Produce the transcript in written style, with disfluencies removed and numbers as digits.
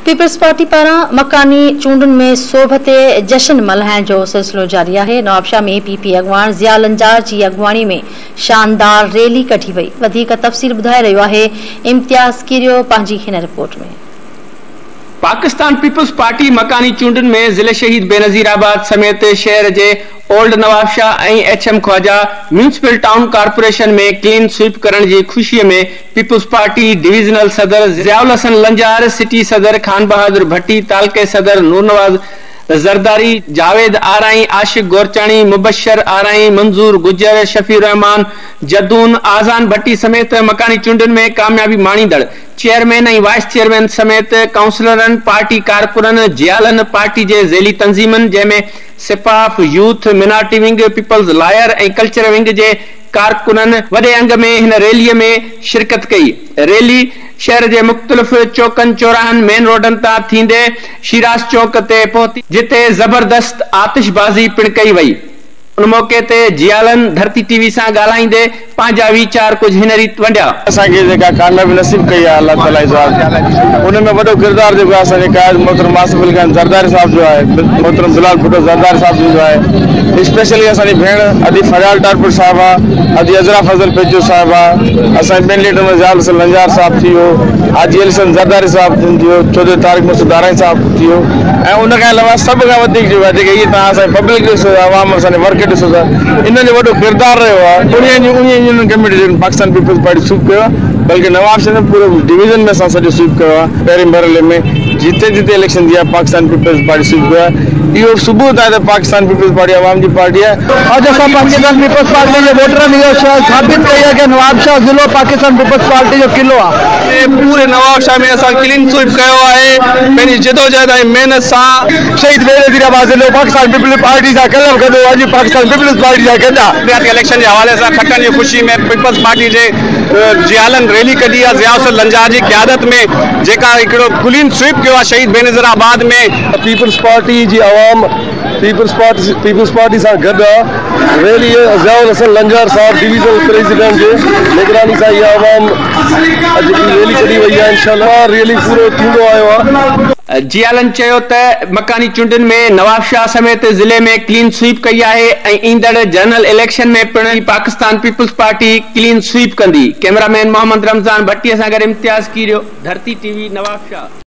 Peoples party पारां मकानी चूंडुनि में सोभते जश्न मल्हाइण जो सिलसिलो जारी है। नवाबशाह में पीपी अॻवान ज़िया लंजार जी अॻवानी में शानदार रैली कढी वई। वधीक तफ़सील ॿुधाए रहियो आहे इम्तियाज़ कीरियो पंहिंजी हिन रिपोर्ट में। पाकिस्तान पीपल्स पार्टी मकानी चूंडुनि में ज़िले शहीद बेनज़ीराबाद समेत शहर के old Nawabshah HM Khwaja municipal town corporation में क्लीन स्वीप करण की खुशी में पीपल्स पार्टी डिविजनल सदर ज़ियाउल हसन लंजार, सिटी सदर खान बहादुर भट्टी, तालके सदर नूरनवाज जरदारी, जावेद आराई, आशिक गोरचाणी, मुबशर आराई, मंजूर गुजर, शफी रहमान, जदून, आजान भट्टी समेत मकानी चूंडुनि में कामयाबी माणींदड़ चेयरमैन और वाइस चेयरमैन समेत काउंसलरन, पार्टी कारकुनन, जियालन, पार्टी के ज़ेली तंजीमन जैमें सिपाफ, youth, minority wing, people's lawyer और कल्चर विंग के कारकुनन वडे अंग में इन रैली में शिरकत कई। रैली शहर के मुख्तलिफ चौकन चौराहन मेन रोडन ता थींदे शिराज चौक ते पहुंची, जिते जबरदस्त आतिशबाजी पिण कई वई। उन मौके ते जियालन धरती टीवी से गालाइंदे पांजा विचार कुछ हिन रीत वंडिया। असांखे जेका कामयाबी नसीब कई है अल्लाह ताला इज़ात उन में वडो किरदार जो असांजे कायद मोहतरम आसिफ अली खान जरदारी साहब जो है, मोहतरम बिलाल भुट्टो जरदारी साहब जो है, स्पेशली असांजी भेण अदी फरियाल टारपुर साहबा, अदी अजरा फजल पेजो साहबा, असांजे ॿिनि लीडर में ज़ियाउल हसन लंजार साहब थियो, हाजी अली हसन जरदारी साहब थियो, 14 तारीख़ मुर्शिद दाराई साहब थियो, ऐं उन खां अलावा सभ खां वधीक जो आहे जेके इहे तव्हां असांजी पब्लिक ॾिसो, आवाम असांजे वर्क ॾिसो था, इन जो वॾो किरदार रहियो आहे। उन committee Pakistan peoples party sweep कयो, बल्कि नवाबशाह ने पूरे डिवीजन में असां सॼो स्वीप कयो आहे। पहिरें मरहले में जिते जिते इलेक्शन दिया पाकिस्तान पीपल्स पार्टी स्वीप कयो आहे। इहो सबूत आहे त पाकिस्तान पीपल्स पार्टी आवाम की पार्टी है। आज असां पाकिस्तान पीपल्स पार्टी के वोटरनि इहो साबित कई है कि नवाबशाह ज़िलो पाकिस्तान पीपल्स पार्टी जो किलो है। पूरे नवाबशाह में असां क्लीन स्वीप कयो है। पंहिंजी जिदोजहद ऐं मेहनत सां शहीद बेनज़ीराबाद ज़िलो पाकिस्तान पीपल्स पार्टी सां कलम कंदो अॼु पाकिस्तान पीपल्स पार्टी सां गॾु इलेक्शन के हवाले से खटन की खुशी में पीपल्स पार्टी के जियालन रैली कढी है। ज़ियाउल हसन लंजार की क़यादत में जेका हिकिड़ो क्लीन स्वीप किया शहीद बेनज़ीराबाद में पीपल्स पार्टी जी आवाम पीपल्स पार्टी से गॾु आहे। रैली ज़ियाउल हसन लंजार साहब डिवीजनल प्रेसिडेंट के निगरानी सां इहा आवाम अॼु रैली कढी वई आहे। इंशाअल्लाह रैली पूरो थींदो आयो आहे। जियालन चयो त मकानी चूंडुनि में नवाबशाह समेत जिले में क्लीन स्वीप कई है ऐं ईंदड़ जनरल इलेक्शन में पिण Pakistan peoples party clean sweep कंदी। कैमरामैन मोहम्मद रमज़ान भट्टी सां गॾु इम्तियाज़ कीरियो, धरती टीवी, नवाबशाह।